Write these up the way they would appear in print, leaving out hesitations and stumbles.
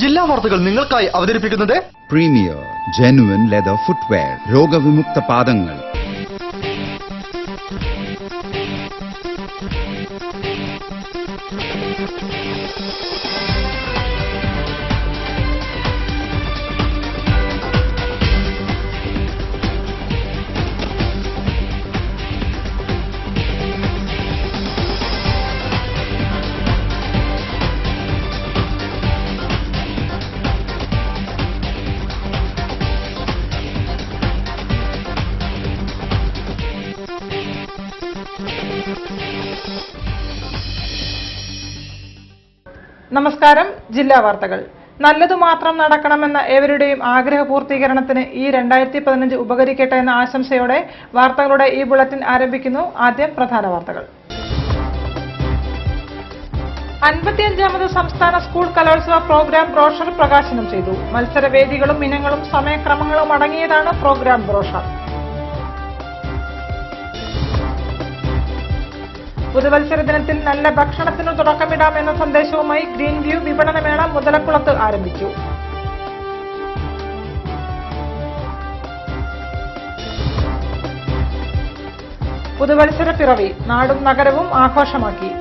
ജില്ലാ വാർത്തകൾ നിങ്ങൾക്കായി അവതരിപ്പിക്കുന്നത് പ്രീമിയർ ജെനുവിൻ ലെതർ ഫുട്വെയർ, രോഗവിമുക്ത പാദങ്ങൾ. നമസ്കാരം. ജില്ലാ വാർത്തകൾ. നല്ലതു മാത്രം നടക്കണമെന്ന ഏവരുടെയും ആഗ്രഹ പൂർത്തീകരണത്തിന് ഈ 2015 ഉപകരിക്കട്ടെ എന്ന ആശംസയോടെ വാർത്തകളുടെ ഈ ബുള്ളറ്റിൻ ആരംഭിക്കുന്നു. ആദ്യം പ്രധാന വാർത്തകൾ. 55ാമത് സംസ്ഥാന സ്കൂൾ കലോത്സവ പ്രോഗ്രാം ബ്രോഷർ പ്രകാശനം ചെയ്തു. മത്സരവേദികളും ഇനങ്ങളും സമയക്രമങ്ങളും അടങ്ങിയതാണ് പ്രോഗ്രാം ബ്രോഷർ. പുതുവത്സര ദിനത്തിൽ നല്ല ഭക്ഷണത്തിനു തുടക്കമിടാം എന്ന സന്ദേശവുമായി ഗ്രീൻ വ്യൂ വിപണനമേള മുതലക്കുളത്ത് ആരംഭിച്ചു. പുതുവത്സര പിറവി നാടും നഗരവും ആഘോഷമാക്കി.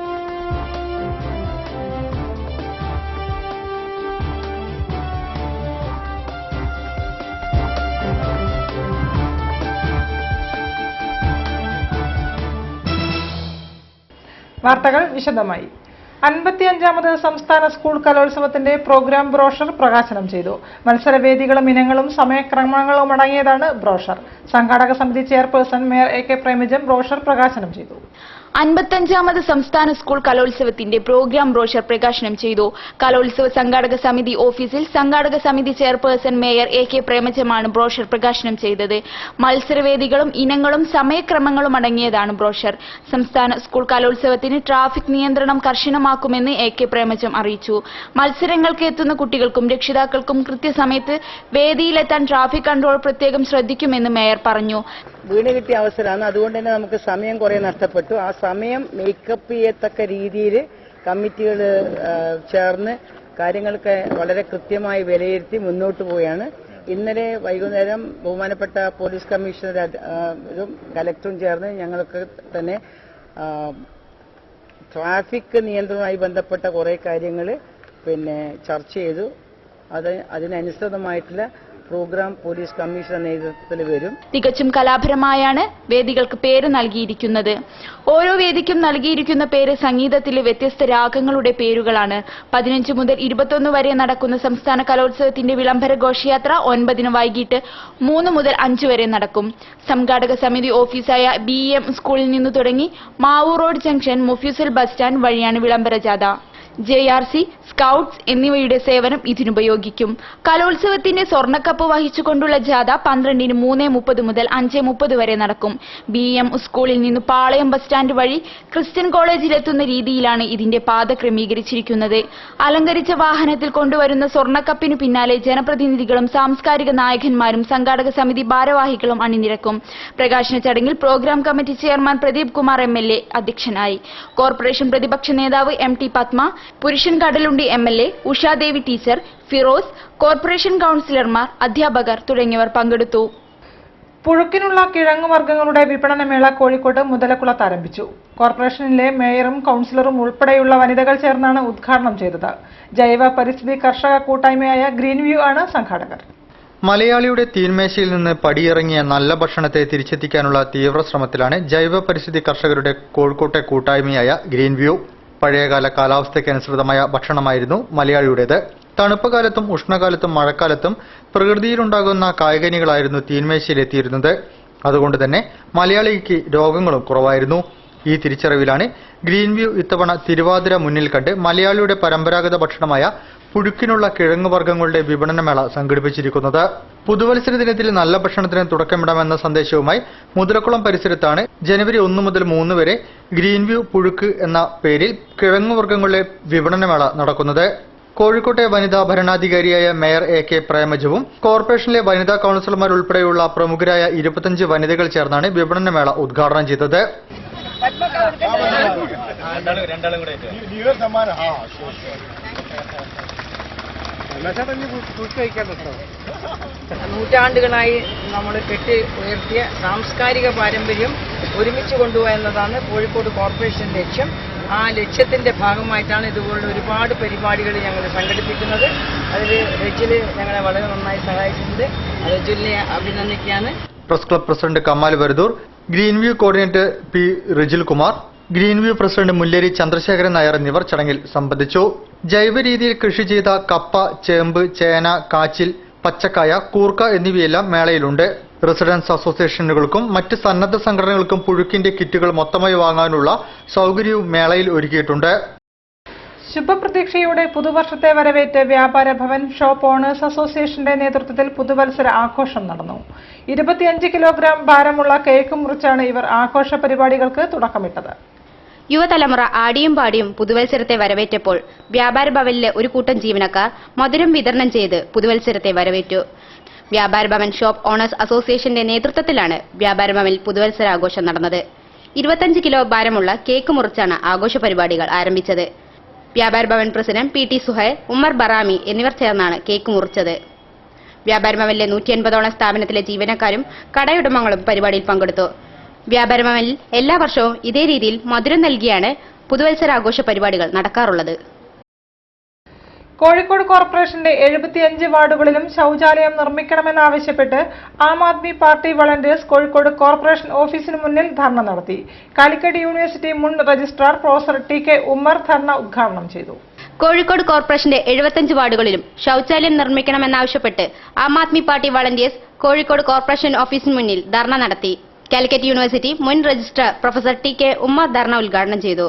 വാർത്തകൾ വിശദമായി. 55ാമത് സംസ്ഥാന സ്കൂൾ കലോത്സവത്തിന്റെ പ്രോഗ്രാം ബ്രോഷർ പ്രകാശനം ചെയ്തു. മത്സരവേദികളും ഇനങ്ങളും സമയക്രമങ്ങളും അടങ്ങിയതാണ് ബ്രോഷർ. സംഘാടക സമിതി chairperson mayor AK Premajam brochure പ്രകാശനം ചെയ്തു. 55ാമത് സംസ്ഥാന സ്കൂൾ കലോത്സവത്തിന്റെ പ്രോഗ്രാം ബ്രോഷർ പ്രകാശനം ചെയ്തു. കലോത്സവ സംഘാടക സമിതി ഓഫീസിൽ സംഘാടക സമിതി ചെയർപേഴ്സൺ മേയർ AK പ്രേമജമാണ് ബ്രോഷർ പ്രകാശനം ചെയ്തത്. മത്സരവേദികളും ഇനങ്ങളും സമയക്രമങ്ങളും അടങ്ങിയതാണ് ബ്രോഷർ. സംസ്ഥാന സ്കൂൾ കലോത്സവത്തിന് ട്രാഫിക് നിയന്ത്രണം കർശനമാക്കുമെന്ന് AK പ്രേമജം അറിയിച്ചു. മത്സരങ്ങൾക്ക് എത്തുന്ന കുട്ടികൾക്കും രക്ഷിതാക്കൾക്കും കൃത്യസമയത്ത് വേദിയിലെത്താൻ ട്രാഫിക് കൺട്രോൾ പ്രത്യേകം ശ്രദ്ധിക്കുമെന്ന് മേയർ പറഞ്ഞു. വീണ് കിട്ടിയ അവസരമാണ്. അതുകൊണ്ട് തന്നെ നമുക്ക് സമയം കുറെ നഷ്ടപ്പെട്ടു. ആ സമയം മേക്കപ്പ് ചെയ്യത്തക്ക രീതിയിൽ കമ്മിറ്റികൾ ചേർന്ന് കാര്യങ്ങളൊക്കെ വളരെ കൃത്യമായി വിലയിരുത്തി മുന്നോട്ട് പോവുകയാണ്. ഇന്നലെ വൈകുന്നേരം ബഹുമാനപ്പെട്ട പോലീസ് കമ്മീഷണറും കലക്ടറും ചേർന്ന് ഞങ്ങൾക്ക് തന്നെ ട്രാഫിക് നിയന്ത്രണവുമായി ബന്ധപ്പെട്ട കുറെ കാര്യങ്ങൾ ചർച്ച ചെയ്തു. അതിനനുസൃതമായിട്ടുള്ള പ്രോഗ്രാം പോലീസ് കമ്മീഷണർ നേതൃത്വത്തിൽ വരും. തികച്ചും കലാപരമായാണ് വേദികൾക്ക് പേര് നൽകിയിരിക്കുന്നത്. ഓരോ വേദിക്കും നൽകിയിരിക്കുന്ന പേര് സംഗീതത്തിലെ വ്യത്യസ്ത രാഗങ്ങളുടെ പേരുകളാണ്. 15 മുതൽ 21 വരെ നടക്കുന്ന സംസ്ഥാന കലോത്സവത്തിന്റെ വിളംബര ഘോഷയാത്ര 9 വൈകിട്ട് 3 മുതൽ 5 വരെ നടക്കും. സംഘാടക സമിതി ഓഫീസായ BEM സ്കൂളിൽ നിന്നു തുടങ്ങി Mavoor road junction mofussil bus stand വഴിയാണ് വിളംബര ജാഥ. JRC, സ്കൌട്ട്സ് എന്നിവയുടെ സേവനം ഇതിനുപയോഗിക്കും. കലോത്സവത്തിന്റെ സ്വർണ്ണക്കപ്പ് വഹിച്ചുകൊണ്ടുള്ള ജാഥ 12-ന് 3:30 മുതൽ 5:30 വരെ നടക്കും. BEM സ്കൂളിൽ നിന്ന് പാളയം ബസ് സ്റ്റാൻഡ് വഴി ക്രിസ്ത്യൻ കോളേജിലെത്തുന്ന രീതിയിലാണ് ഇതിന്റെ പാത ക്രമീകരിച്ചിരിക്കുന്നത്. അലങ്കരിച്ച വാഹനത്തിൽ കൊണ്ടുവരുന്ന സ്വർണ്ണക്കപ്പിനു പിന്നാലെ ജനപ്രതിനിധികളും സാംസ്കാരിക നായകന്മാരും സംഘാടക സമിതി ഭാരവാഹികളും അണിനിരക്കും. പ്രകാശന ചടങ്ങിൽ programme committee chairman Pradeep Kumar MLA അധ്യക്ഷനായി. കോർപ്പറേഷൻ പ്രതിപക്ഷ നേതാവ് MT Padma, Purushan Kadalundi MLA, Ushadevi teacher, Firoz, corporation കൌൺസിലർമാർ, അധ്യാപകർ തുടങ്ങിയവർ പങ്കെടുത്തു. പുഴുക്കിനുള്ള കിഴങ്ങുവർഗ്ഗങ്ങളുടെ വിപണനമേള കോഴിക്കോട് മുതലക്കുളത്ത് ആരംഭിച്ചു. കോർപ്പറേഷനിലെ മേയറും കൌൺസിലറും ഉൾപ്പെടെയുള്ള വനിതകൾ ചേർന്നാണ് ഉദ്ഘാടനം ചെയ്തത്. ജൈവ പരിസ്ഥിതി കർഷക കൂട്ടായ്മയായ ഗ്രീൻ വ്യൂ ആണ് സംഘാടകർ. മലയാളിയുടെ തീന്മേശയിൽ നിന്ന് പടിയിറങ്ങിയ നല്ല ഭക്ഷണത്തെ തിരിച്ചെത്തിക്കാനുള്ള തീവ്ര ശ്രമത്തിലാണ് ജൈവ പരിസ്ഥിതി കർഷകരുടെ കോഴിക്കോട്ടെ കൂട്ടായ്മയായ ഗ്രീൻ വ്യൂ. പഴയകാല കാലാവസ്ഥയ്ക്കനുസൃതമായ ഭക്ഷണമായിരുന്നു മലയാളിയുടേത്. തണുപ്പ് കാലത്തും ഉഷ്ണകാലത്തും മഴക്കാലത്തും പ്രകൃതിയിലുണ്ടാകുന്ന കായ്കനികളായിരുന്നു തീന്മേശയിലെത്തിയിരുന്നത്. അതുകൊണ്ട് തന്നെ മലയാളിക്ക് രോഗങ്ങളും കുറവായിരുന്നു. ഈ തിരിച്ചറിവിലാണ് ഗ്രീൻ വ്യൂ ഇത്തവണ തിരുവാതിര മുന്നിൽ കണ്ട് മലയാളിയുടെ പരമ്പരാഗത ഭക്ഷണമായ പുഴുക്കിനുള്ള കിഴങ്ങുവർഗ്ഗങ്ങളുടെ വിപണനമേള സംഘടിപ്പിച്ചിരിക്കുന്നത്. പുതുവത്സര ദിനത്തിൽ നല്ല ഭക്ഷണത്തിന് തുടക്കമിടാമെന്ന സന്ദേശവുമായി മുതലക്കുളം പരിസരത്താണ് ജനുവരി 1 മുതൽ 3 വരെ ഗ്രീൻ വ്യൂ പുഴുക്ക് എന്ന പേരിൽ കിഴങ്ങുവർഗ്ഗങ്ങളുടെ വിപണനമേള നടക്കുന്നത്. കോഴിക്കോട്ടെ വനിതാ ഭരണാധികാരിയായ മേയർ AK പ്രേമജവും കോർപ്പറേഷനിലെ വനിതാ കൌൺസിലർമാർ ഉൾപ്പെടെയുള്ള പ്രമുഖരായ 25 വനിതകൾ ചേർന്നാണ് വിപണനമേള ഉദ്ഘാടനം ചെയ്തത്. നൂറ്റാണ്ടുകളായി നമ്മൾ കെട്ടി ഉയർത്തിയ സാംസ്കാരിക പാരമ്പര്യം ഒരുമിച്ച് കൊണ്ടുപോകുക എന്നതാണ് കോഴിക്കോട് കോർപ്പറേഷൻ ലക്ഷ്യം. ആ ലക്ഷ്യത്തിന്റെ ഭാഗമായിട്ടാണ് ഇതുപോലുള്ള ഒരുപാട് പരിപാടികൾ ഞങ്ങൾ സംഘടിപ്പിക്കുന്നത്. അതിൽ റെജില് ഞങ്ങളെ വളരെ നന്നായി സഹായിച്ചിട്ടുണ്ട്. റെജിലിനെ അഭിനന്ദിക്കുകയാണ്. Press club president Kamal Varadoor, green view coordinator P Rijil Kumar, green view president Mulleri Chandrasekharan Nair എന്നിവർ ചടങ്ങിൽ സംബന്ധിച്ചു. ജൈവ രീതിയിൽ കൃഷി ചെയ്ത കപ്പ, ചേമ്പ്, ചേന, കാച്ചിൽ, പച്ചക്കായ, കൂർക്ക എന്നിവയെല്ലാം മേളയിലുണ്ട്. റെസിഡൻസ് അസോസിയേഷനുകൾക്കും മറ്റ് സന്നദ്ധ സംഘടനകൾക്കും പുഴുക്കിന്റെ കിറ്റുകൾ മൊത്തമായി വാങ്ങാനുള്ള സൗകര്യവും മേളയിൽ ഒരുക്കിയിട്ടുണ്ട്. ശുഭപ്രതീക്ഷയോടെ പുതുവർഷത്തെ വരവേറ്റ് വ്യാപാര ഭവൻ ഷോപ്പ് ഓണേഴ്സ് അസോസിയേഷന്റെ നേതൃത്വത്തിൽ പുതുവത്സര ആഘോഷം നടന്നു. 25 കിലോഗ്രാം ഭാരമുള്ള കേക്ക് മുറിച്ചാണ് ഇവർ ആഘോഷ പരിപാടികൾക്ക് തുടക്കമിട്ടത്. യുവതലമുറ ആടിയും പാടിയും പുതുവത്സരത്തെ വരവേറ്റപ്പോൾ വ്യാപാര ഭവനിലെ ഒരു കൂട്ടം ജീവനക്കാർ മധുരം വിതരണം ചെയ്ത് പുതുവത്സരത്തെ വരവേറ്റു. വ്യാപാര ഭവൻ ഷോപ്പ് ഓണേഴ്സ് അസോസിയേഷന്റെ നേതൃത്വത്തിലാണ് വ്യാപാര ഭവനിൽ പുതുവത്സരാഘോഷം നടന്നത്. 25 കിലോ ഭാരമുള്ള കേക്ക് മുറിച്ചാണ് ആഘോഷ പരിപാടികൾ ആരംഭിച്ചത്. Vyapara Bhavan president P T Suhail, Ummer Barami എന്നിവർ ചേർന്നാണ് കേക്ക് മുറിച്ചത്. വ്യാപാര ഭവനിലെ 180ഓളം സ്ഥാപനത്തിലെ ജീവനക്കാരും കടയുടമകളും പരിപാടിയിൽ പങ്കെടുത്തു. വ്യാപാര ഭവനിൽ എല്ലാ വർഷവും ഇതേ രീതിയിൽ മധുരം നൽകിയാണ് പുതുവത്സരാഘോഷ പരിപാടികൾ നടക്കാറുള്ളത്. കോഴിക്കോട് കോർപ്പറേഷന്റെ 75 വാർഡുകളിലും ശൌചാലയം നിർമ്മിക്കണമെന്നാവശ്യപ്പെട്ട് Aam Aadmi party volunteers Kozhikode corporation ഓഫീസിന് മുന്നിൽ ധർണ നടത്തി. കാലിക്കറ്റ് യൂണിവേഴ്സിറ്റി മുൻ registrar professor T K Ummer ധർണ ഉദ്ഘാടനം ചെയ്തു. കോഴിക്കോട് കോർപ്പറേഷന്റെ 75 വാർഡുകളിലും ശൌചാലയം നിർമ്മിക്കണമെന്നാവശ്യപ്പെട്ട് Aam Aadmi party volunteers Kozhikode corporation ഓഫീസിന് മുന്നിൽ ധർണ നടത്തി. കാലിക്കറ്റ് യൂണിവേഴ്സിറ്റി മുൻ registrar professor T K Ummer ധർണ ഉദ്ഘാടനം ചെയ്തു.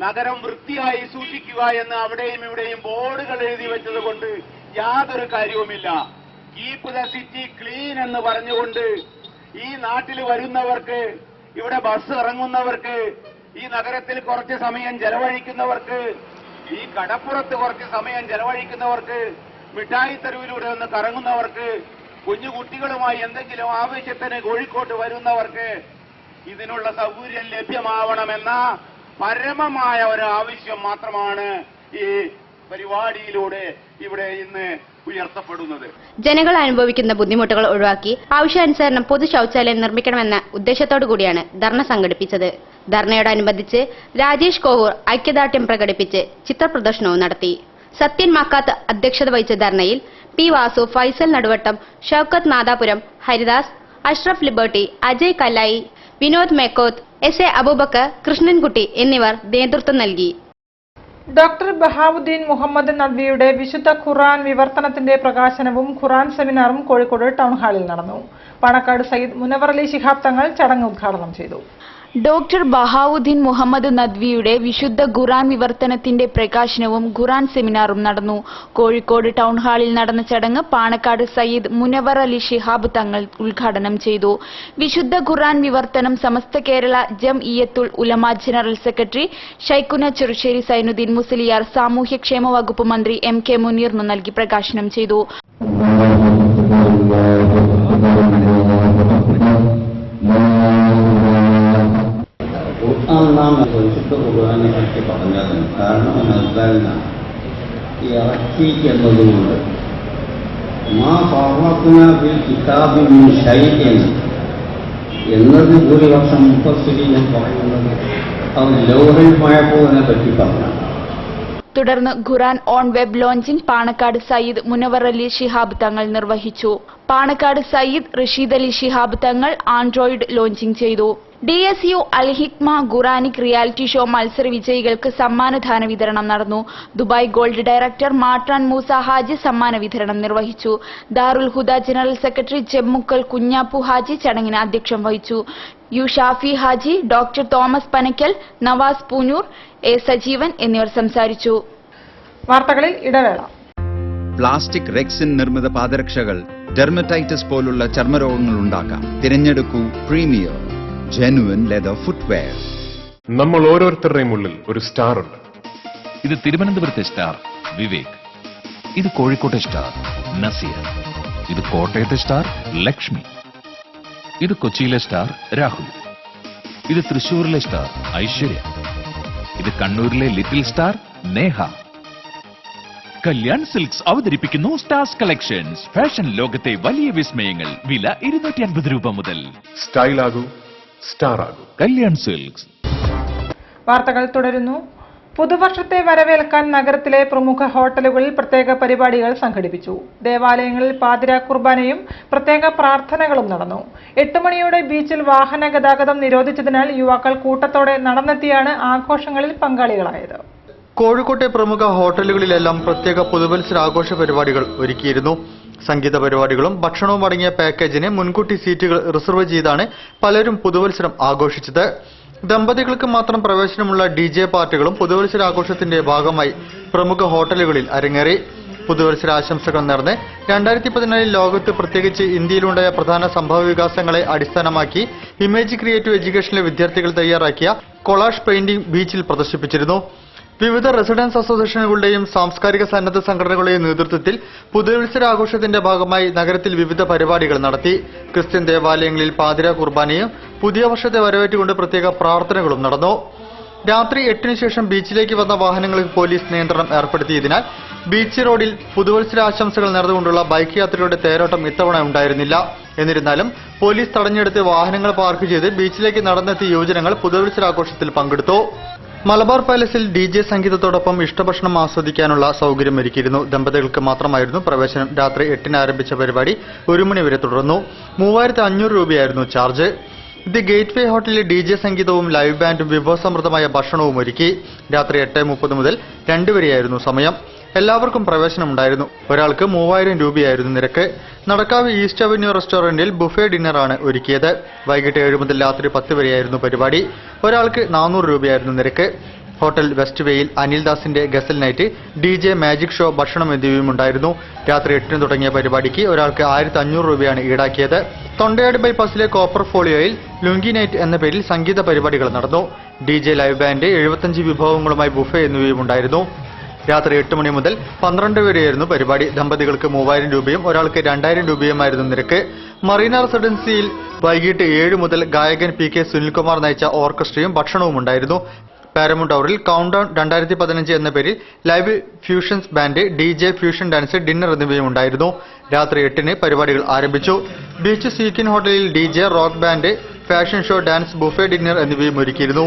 നഗരം വൃത്തിയായി സൂക്ഷിക്കുക എന്ന് അവിടെയും ഇവിടെയും ബോർഡുകൾ എഴുതി വെച്ചത് കൊണ്ട് യാതൊരു കാര്യവുമില്ല. കീപ് ദ സിറ്റി ക്ലീൻ എന്ന് പറഞ്ഞുകൊണ്ട് ഈ നാട്ടിൽ വരുന്നവർക്ക്, ഇവിടെ ബസ് ഇറങ്ങുന്നവർക്ക്, ഈ നഗരത്തിൽ കുറച്ച് സമയം ചെലവഴിക്കുന്നവർക്ക്, ഈ കടപ്പുറത്ത് കുറച്ച് സമയം ചെലവഴിക്കുന്നവർക്ക്, മിഠായി തെരുവിലൂടെ ഒന്ന് കറങ്ങുന്നവർക്ക്, കുഞ്ഞു കുട്ടികളുമായി എന്തെങ്കിലും ആവശ്യത്തിന് കോഴിക്കോട്ട് വരുന്നവർക്ക് ഇതിനുള്ള സൗകര്യം ലഭ്യമാവണമെന്ന പരമമായ ഒരു ആവശ്യം മാത്രമാണ് ഈ പരിപാടിയിലൂടെ ഇവിടെ ഇന്ന് ഉയർത്തപ്പെടുന്നത്. ജനങ്ങൾ അനുഭവിക്കുന്ന ബുദ്ധിമുട്ടുകൾ ഒഴിവാക്കി ആവശ്യാനുസരണം പൊതു ശൌചാലയം നിർമ്മിക്കണമെന്ന ഉദ്ദേശത്തോടു കൂടിയാണ് ധർണ സംഘടിപ്പിച്ചത്. ധർണയോടനുബന്ധിച്ച് രാജേഷ് കോവൂർ ഐക്യദാർഢ്യം പ്രകടിപ്പിച്ച് ചിത്രപ്രദർശനവും നടത്തി. സത്യൻ മാക്കാത്ത് അധ്യക്ഷത വഹിച്ച ധർണയിൽ P Vasu, Faisal Naduvattam, Shoukath Nadapuram, Haridas, Ashraf Liberty, Ajay Kallayi, Vinod Mekkoth, S A Aboobacker, Krishnankutty എന്നിവർ നേതൃത്വം നൽകി. ഡോക്ടർ ബഹാവുദ്ദീൻ മുഹമ്മദ് നദ്വിയുടെ വിശുദ്ധ ഖുർആൻ വിവർത്തനത്തിന്റെ പ്രകാശനവും ഖുർആൻ സെമിനാറും കോഴിക്കോട് ടൗൺ ഹാളിൽ നടന്നു. പാണക്കാട് സയ്യിദ് മുനവർ അലി ശിഹാബ് തങ്ങൾ ചടങ്ങ് ഉദ്ഘാടനം ചെയ്തു. ഡോക്ടർ ബഹാവുദ്ദീൻ മുഹമ്മദ് നദ്വിയുടെ വിശുദ്ധ ഖുർആൻ വിവർത്തനത്തിന്റെ പ്രകാശനവും ഖുർആൻ സെമിനാറും നടന്നു. കോഴിക്കോട് ടൗൺ ഹാളിൽ നടന്ന ചടങ്ങ് പാണക്കാട് സയ്യിദ് മുനവർ അലി ശിഹാബ് തങ്ങൾ ഉദ്ഘാടനം ചെയ്തു. വിശുദ്ധ ഖുർആൻ വിവർത്തനം സമസ്ത കേരള ജംഇയ്യത്തുൽ ഉലമ ജനറൽ സെക്രട്ടറി ഷൈഖുന ചെറുശ്ശേരി സൈനുദ്ദീൻ മുസ്ലിയാർ സാമൂഹ്യക്ഷേമ വകുപ്പ് മന്ത്രി എം കെ മുനീറിന് നൽകി പ്രകാശനം ചെയ്തു. നാം പരിശുദ്ധ ഖുർആനെ പറ്റി പറഞ്ഞത് കാരണം നൽകാനാണ് ഇറക്കി എന്നതുകൊണ്ട് മാ ഫറഖ്നാ കിതാബി മിൻ ശൈഇൻ എന്നത് ഭൂരിപക്ഷം മുഫസ്സിരീൻ പറയുന്നത് അത് ലൗഹുൽ മഹ്ഫൂദിനെ പറ്റി പറഞ്ഞാണ്. തുടർന്ന് Quran on web launching Panakkad Sayyid Munavar Ali Shihab Thangal നിർവഹിച്ചു. പാണക്കാട് സയ്യിദ് റഷീദ് അലി ശിഹാബ് തങ്ങൾ ആൻഡ്രോയിഡ് ലോഞ്ചിംഗ് ചെയ്തു. DSU Alhikma Quranic reality show മത്സര വിജയികൾക്ക് സമ്മാനദാന വിതരണം നടന്നു. Dubai gold director Matran Moosa Haji സമ്മാന വിതരണം നിർവഹിച്ചു. ദാറുൽ ഹുദ ജനറൽ സെക്രട്ടറി ചെമ്മുക്കൽ കുഞ്ഞാപ്പു ഹാജി ചടങ്ങിന് അധ്യക്ഷം വഹിച്ചു. U Shafi Haji, doctor Thomas Panakkal, Navas Poonoor, A Sajeevan എന്നിവർ സംസാരിച്ചു. വാർത്തകളിൽ ഇടവേള. പ്ലാസ്റ്റിക് റെക്സിൻ നിർമ്മിത പാദരക്ഷകൾ ഡെർമറ്റൈറ്റിസ് പോലുള്ള ചർമ്മരോഗങ്ങൾ ഉണ്ടാക്കാം. തിരഞ്ഞെടുക്കൂ പ്രീമിയർ ജെനുവിൻ ലെതർ ഫുട്വെയർ. നമ്മൾ ഓരോരുത്തരുടെയും ഉള്ളിൽ ഒരു സ്റ്റാർ ഉണ്ട്. ഇത് തിരുവനന്തപുരത്തെ സ്റ്റാർ വിവേക്, ഇത് കോഴിക്കോട്ടെ സ്റ്റാർ നസീർ, ഇത് കോട്ടയത്തെ സ്റ്റാർ ലക്ഷ്മി, ഇത് കൊച്ചിയിലെ സ്റ്റാർ രാഹുൽ, ഇത് തൃശൂരിലെ സ്റ്റാർ ഐശ്വര്യ, ഇത് കണ്ണൂരിലെ little star Neha, Kalyan silks അവതരിപ്പിക്കുന്നു സ്റ്റാർസ് കളക്ഷൻസ്. ഫാഷൻ ലോകത്തെ വലിയ വിസ്മയങ്ങൾ. വില 250 രൂപ മുതൽ. സ്റ്റൈൽ ആകൂ, സ്റ്റാർ ആകൂ. കല്യാൺ സിൽക്സ്. വാർത്തകൾ തുടരുന്നു. പുതുവർഷത്തെ വരവേൽക്കാൻ നഗരത്തിലെ പ്രമുഖ ഹോട്ടലുകളിൽ പ്രത്യേക പരിപാടികൾ സംഘടിപ്പിച്ചു. ദേവാലയങ്ങളിൽ പാതിരാ കുർബാനയും പ്രത്യേക പ്രാർത്ഥനകളും നടന്നു. 8 മണിയോടെ ബീച്ചിൽ വാഹന ഗതാഗതം നിരോധിച്ചതിനാൽ യുവാക്കൾ കൂട്ടത്തോടെ നടന്നെത്തിയാണ് ആഘോഷങ്ങളിൽ പങ്കാളികളായത്. കോഴിക്കോട്ടെ പ്രമുഖ ഹോട്ടലുകളിലെല്ലാം പ്രത്യേക പുതുവത്സരാഘോഷ പരിപാടികൾ ഒരുക്കിയിരുന്നു. സംഗീത പരിപാടികളും ഭക്ഷണവും അടങ്ങിയ പാക്കേജിന് മുൻകൂട്ടി സീറ്റുകൾ റിസർവ് ചെയ്താണ് പലരും പുതുവത്സരം ആഘോഷിച്ചത്. ദമ്പതികൾക്ക് മാത്രം പ്രവേശനമുള്ള DJ പാർട്ടികളും പുതുവത്സരാഘോഷത്തിന്റെ ഭാഗമായി പ്രമുഖ ഹോട്ടലുകളിൽ അരങ്ങേറി. പുതുവത്സരാശംസകൾ നേർന്ന് 2014 ലോകത്ത് പ്രത്യേകിച്ച് ഇന്ത്യയിലുണ്ടായ പ്രധാന സംഭവവികാസങ്ങളെ അടിസ്ഥാനമാക്കി ഇമേജ് ക്രിയേറ്റീവ് എഡ്യൂക്കേഷനിലെ വിദ്യാർത്ഥികൾ തയ്യാറാക്കിയ കൊളാഷ് പെയിന്റിംഗ് ബീച്ചിൽ പ്രദർശിപ്പിച്ചിരുന്നു. വിവിധ റെസിഡൻസ് അസോസിയേഷനുകളുടെയും സാംസ്കാരിക സന്നദ്ധ സംഘടനകളുടെയും നേതൃത്വത്തിൽ പുതുവത്സരാഘോഷത്തിന്റെ ഭാഗമായി നഗരത്തിൽ വിവിധ പരിപാടികൾ നടത്തി. ക്രിസ്ത്യൻ ദേവാലയങ്ങളിൽ പാതിരാ കുർബാനയും പുതിയ വർഷത്തെ വരവേറ്റുകൊണ്ട് പ്രത്യേക പ്രാർത്ഥനകളും നടന്നു. രാത്രി 8-ന് ശേഷം ബീച്ചിലേക്ക് വന്ന വാഹനങ്ങൾക്ക് പോലീസ് നിയന്ത്രണം ഏർപ്പെടുത്തിയതിനാൽ ബീച്ച് റോഡിൽ പുതുവത്സരാശംസകൾ നേർന്നുകൊണ്ടുള്ള ബൈക്ക് യാത്രയുടെ തേരോട്ടം ഇത്തവണ ഉണ്ടായിരുന്നില്ല. എന്നിരുന്നാലും പോലീസ് തടഞ്ഞെടുത്ത് വാഹനങ്ങൾ പാർക്ക് ചെയ്ത് ബീച്ചിലേക്ക് നടന്നെത്തിയ യുവജനങ്ങൾ പുതുവത്സരാഘോഷത്തിൽ പങ്കെടുത്തു. മലബാർ പാലസിൽ DJ സംഗീതത്തോടൊപ്പം ഇഷ്ടഭക്ഷണം ആസ്വദിക്കാനുള്ള സൗകര്യം ഒരുക്കിയിരുന്നു. ദമ്പതികൾക്ക് മാത്രമായിരുന്നു പ്രവേശനം. രാത്രി 8-ന് ആരംഭിച്ച പരിപാടി 1 മണി വരെ തുടർന്നു. 3500 രൂപയായിരുന്നു ചാർജ്. ദി ഗേറ്റ്വേ ഹോട്ടലിൽ DJ സംഗീതവും ലൈവ് ബാൻഡും വിഭവസമൃദ്ധമായ ഭക്ഷണവും ഒരുക്കി. രാത്രി 8:30 മുതൽ 2 വരെയായിരുന്നു സമയം. എല്ലാവർക്കും പ്രവേശനമുണ്ടായിരുന്നു. ഒരാൾക്ക് 3000 രൂപയായിരുന്നു നിരക്ക്. നടക്കാവ് ഈസ്റ്റ് അവന്യൂ റെസ്റ്റോറന്റിൽ ബുഫേ ഡിന്നറാണ് ഒരുക്കിയത്. വൈകിട്ട് 7 മുതൽ രാത്രി 10 വരെയായിരുന്നു പരിപാടി. ഒരാൾക്ക് 400 രൂപയായിരുന്നു നിരക്ക്. ഹോട്ടൽ വെസ്റ്റ് വേയിൽ അനിൽദാസിന്റെ ഗസൽ നൈറ്റ്, DJ മാജിക് ഷോ, ഭക്ഷണം എന്നിവയും ഉണ്ടായിരുന്നു. രാത്രി 8-ന് തുടങ്ങിയ പരിപാടിക്ക് ഒരാൾക്ക് 1500 രൂപയാണ് ഈടാക്കിയത്. തൊണ്ടയാട് ബൈപ്പാസിലെ കോപ്പർ ഫോളിയോയിൽ ലുങ്കി നൈറ്റ് എന്ന പേരിൽ സംഗീത പരിപാടികൾ നടന്നു. DJ ലൈവ് ബാൻഡ്, 75 വിഭവങ്ങളുമായി ബുഫേ എന്നിവയും ഉണ്ടായിരുന്നു. രാത്രി 8 മണി മുതൽ 12 വരെയായിരുന്നു പരിപാടി. ദമ്പതികൾക്ക് 3000 രൂപയും ഒരാൾക്ക് 2000 രൂപയുമായിരുന്നു നിരക്ക്. മറീന റെസിഡൻസിയിൽ വൈകിട്ട് 7 മുതൽ ഗായകൻ PK സുനിൽകുമാർ നയിച്ച ഓർക്കസ്ട്രയും ഭക്ഷണവും ഉണ്ടായിരുന്നു. പാരമൗണ്ട് ടവറിൽ കൗണ്ട്ഡൗൺ 2015 എന്ന പേരിൽ live fusions band, DJ fusion dance, dinner എന്നിവയും ഉണ്ടായിരുന്നു. രാത്രി 8-ന് പരിപാടികൾ ആരംഭിച്ചു. ബീച്ച് സീക്കിൻ ഹോട്ടലിൽ DJ, rock band, fashion show, dance, buffet dinner എന്നിവയും ഒരുക്കിയിരുന്നു.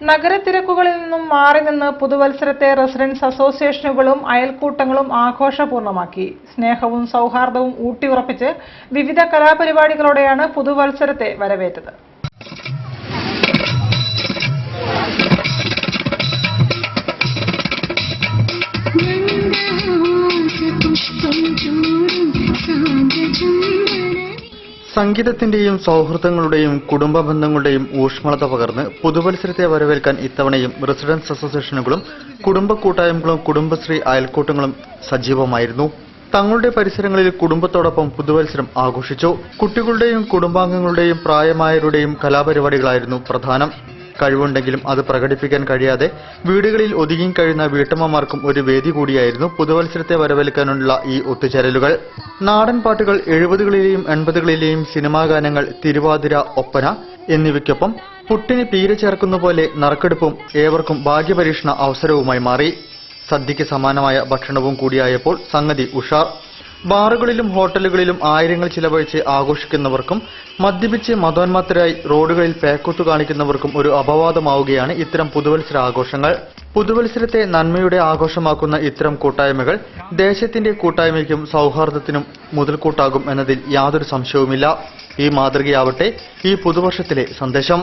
നഗരത്തിരക്കുകളിൽ നിന്നും മാറി നിന്ന് പുതുവത്സരത്തെ റെസിഡൻസ് അസോസിയേഷനുകളും അയൽക്കൂട്ടങ്ങളും ആഘോഷപൂർണ്ണമാക്കി. സ്നേഹവും സൗഹാർദ്ദവും ഊട്ടിയുറപ്പിച്ച് വിവിധ കലാപരിപാടികളോടെയാണ് പുതുവത്സരത്തെ വരവേറ്റത്. സംഗീതത്തിന്റെയും സൗഹൃദങ്ങളുടെയും കുടുംബ ബന്ധങ്ങളുടെയും ഊഷ്മളത പകർന്ന് പുതുവത്സരത്തെ വരവേൽക്കാൻ ഇത്തവണയും റെസിഡൻസ് അസോസിയേഷനുകളും കുടുംബ കൂട്ടായ്മകളും കുടുംബശ്രീ അയൽക്കൂട്ടങ്ങളും സജീവമായിരുന്നു. തങ്ങളുടെ പരിസരങ്ങളിൽ കുടുംബത്തോടൊപ്പം പുതുവത്സരം ആഘോഷിച്ചു. കുട്ടികളുടെയും കുടുംബാംഗങ്ങളുടെയും പ്രായമായവരുടെയും കലാപരിപാടികളായിരുന്നു പ്രധാനം. കഴിവുണ്ടെങ്കിലും അത് പ്രകടിപ്പിക്കാൻ കഴിയാതെ വീടുകളിൽ ഒതുങ്ങിക്കഴിയുന്ന വീട്ടമ്മമാർക്കും ഒരു വേദി കൂടിയായിരുന്നു പുതുവത്സരത്തെ വരവേൽക്കാനുള്ള ഈ ഒത്തുചേരലുകൾ. നാടൻ പാട്ടുകൾ, 70കളിലെയും 80കളിലെയും സിനിമാ ഗാനങ്ങൾ, തിരുവാതിര, ഒപ്പന എന്നിവയ്ക്കൊപ്പം പുട്ടിന് പീര ചേർക്കുന്ന പോലെ നറുക്കെടുപ്പും ഏവർക്കും ഭാഗ്യപരീക്ഷണ അവസരവുമായി മാറി. സദ്യയ്ക്ക് സമാനമായ ഭക്ഷണവും കൂടിയായപ്പോൾ സംഗതി ഉഷാർ. ബാറുകളിലും ഹോട്ടലുകളിലും ആയിരങ്ങൾ ചിലവഴിച്ച് ആഘോഷിക്കുന്നവർക്കും മദ്യപിച്ച് മതോന്മത്തരായി റോഡുകളിൽ പേക്കൂത്തു കാണിക്കുന്നവർക്കും ഒരു അപവാദമാവുകയാണ് ഇത്തരം പുതുവത്സര ആഘോഷങ്ങൾ. പുതുവത്സരത്തെ നന്മയുടെ ആഘോഷമാക്കുന്ന ഇത്തരം കൂട്ടായ്മകൾ ദേശത്തിന്റെ കൂട്ടായ്മയ്ക്കും സൗഹാർദ്ദത്തിനും മുതൽക്കൂട്ടാകും എന്നതിൽ യാതൊരു സംശയവുമില്ല. ഈ മാതൃകയാവട്ടെ ഈ പുതുവർഷത്തിലെ സന്ദേശം.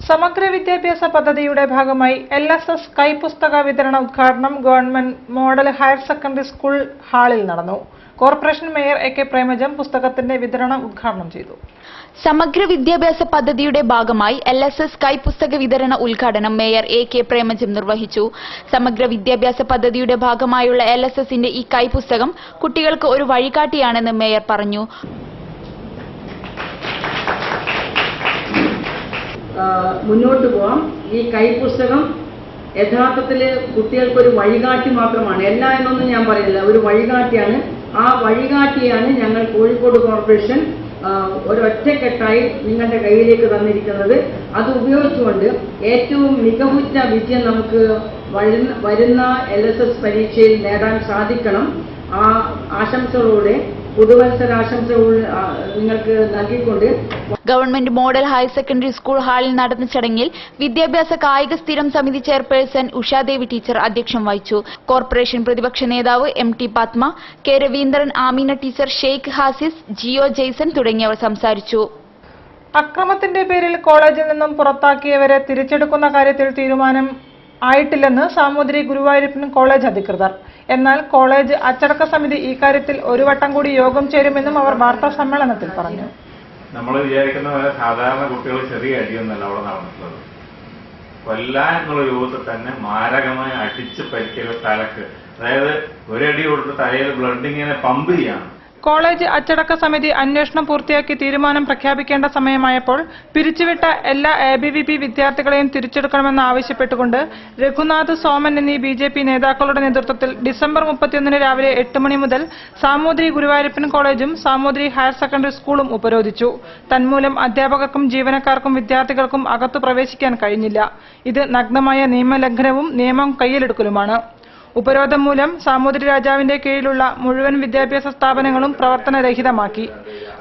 സമഗ്ര വിദ്യാഭ്യാസ പദ്ധതിയുടെ ഭാഗമായി LSS കൈപ്പുസ്തക വിതരണ ഉദ്ഘാടനം government model higher secondary school ഹാളിൽ നടന്നു. കോർപ്പറേഷൻ മേയർ AK പ്രേമജം പുസ്തകത്തിന്റെ വിതരണം ഉദ്ഘാടനം ചെയ്തു. സമഗ്ര വിദ്യാഭ്യാസ പദ്ധതിയുടെ ഭാഗമായി LSS കൈപ്പുസ്തക വിതരണ ഉദ്ഘാടനം മേയർ AK പ്രേമജം നിർവഹിച്ചു. സമഗ്ര വിദ്യാഭ്യാസ പദ്ധതിയുടെ ഭാഗമായുള്ള LSSന്റെ ഈ കൈപ്പുസ്തകം കുട്ടികൾക്ക് ഒരു വഴികാട്ടിയാണെന്ന് മേയർ പറഞ്ഞു. മുന്നോട്ട് പോകാം. ഈ കൈപ്പുസ്തകം യഥാർത്ഥത്തിൽ കുട്ടികൾക്കൊരു വഴികാട്ടി മാത്രമാണ്. എല്ലാ എന്നൊന്നും ഞാൻ പറയുന്നില്ല, ഒരു വഴികാട്ടിയാണ്. ആ വഴികാട്ടിയാണ് ഞങ്ങൾ കോഴിക്കോട് കോർപ്പറേഷൻ ഒരൊറ്റക്കെട്ടായി നിങ്ങളുടെ കയ്യിലേക്ക് തന്നിരിക്കുന്നത്. അത് ഉപയോഗിച്ചുകൊണ്ട് ഏറ്റവും മികവുറ്റ വിജയം നമുക്ക് വരുന്ന LSS പരീക്ഷയിൽ നേടാൻ സാധിക്കണം. ആ ആശംസകളോടെ പുതുവത്സരാശംസകൾ നിങ്ങൾക്ക് നൽകിക്കൊണ്ട് government model higher secondary school ഹാളിൽ നടന്ന ചടങ്ങിൽ വിദ്യാഭ്യാസ കായിക സ്ഥിരം സമിതി ചെയർപേഴ്സൺ ഉഷാദേവി ടീച്ചർ അധ്യക്ഷം വഹിച്ചു. കോർപ്പറേഷൻ പ്രതിപക്ഷ നേതാവ് MT Padma, K Raveendran, Ameena teacher, Sheikh Hasis, Jio Jaison തുടങ്ങിയവർ സംസാരിച്ചു. അക്രമത്തിന്റെ പേരിൽ കോളേജിൽ നിന്നും പുറത്താക്കിയവരെ തിരിച്ചെടുക്കുന്ന കാര്യത്തിൽ തീരുമാനം ആയിട്ടില്ലെന്ന് സാമൂതിരി ഗുരുവായൂരപ്പൻ കോളേജ് അധികൃതർ. എന്നാൽ കോളേജ് അച്ചടക്ക സമിതി ഇക്കാര്യത്തിൽ ഒരു വട്ടം കൂടി യോഗം ചേരുമെന്നും അവർ വാർത്താ സമ്മേളനത്തിൽ പറഞ്ഞു. നമ്മൾ വിചാരിക്കുന്ന പോലെ സാധാരണ കുട്ടികൾ ചെറിയ അടിയൊന്നല്ല അവിടെ നടന്നിട്ടുള്ളത്. കൊല്ലാൻ എന്നുള്ള രൂപത്തിൽ തന്നെ മാരകമായി അടിച്ച് പരിക്കേറ്റ തലക്ക്, അതായത് ഒരടി കൊടുത്ത് തലയിൽ ബ്ലഡ് ഇങ്ങനെ പമ്പ് ചെയ്യാണ്. കോളേജ് അച്ചടക്ക സമിതി അന്വേഷണം പൂർത്തിയാക്കി തീരുമാനം പ്രഖ്യാപിക്കേണ്ട സമയമായപ്പോൾ പിരിച്ചുവിട്ട എല്ലാ ABVP വിദ്യാർത്ഥികളെയും തിരിച്ചെടുക്കണമെന്ന് ആവശ്യപ്പെട്ടുകൊണ്ട് രഘുനാഥ് സോമൻ എന്നീ BJP നേതാക്കളുടെ നേതൃത്വത്തിൽ ഡിസംബർ 31 രാവിലെ 8 മണി മുതൽ സാമൂതിരി ഗുരുവായൂരപ്പൻ കോളേജും സാമൂതിരി ഹയർ സെക്കൻഡറി സ്കൂളും ഉപരോധിച്ചു. തന്മൂലം അധ്യാപകർക്കും ജീവനക്കാർക്കും വിദ്യാർത്ഥികൾക്കും അകത്തു പ്രവേശിക്കാൻ കഴിഞ്ഞില്ല. ഇത് നഗ്നമായ നിയമലംഘനവും നിയമം കയ്യിലെടുക്കലുമാണ്. ഉപരോധം മൂലം സാമൂതിരി രാജാവിന്റെ കീഴിലുള്ള മുഴുവൻ വിദ്യാഭ്യാസ സ്ഥാപനങ്ങളും പ്രവർത്തനരഹിതമാക്കി.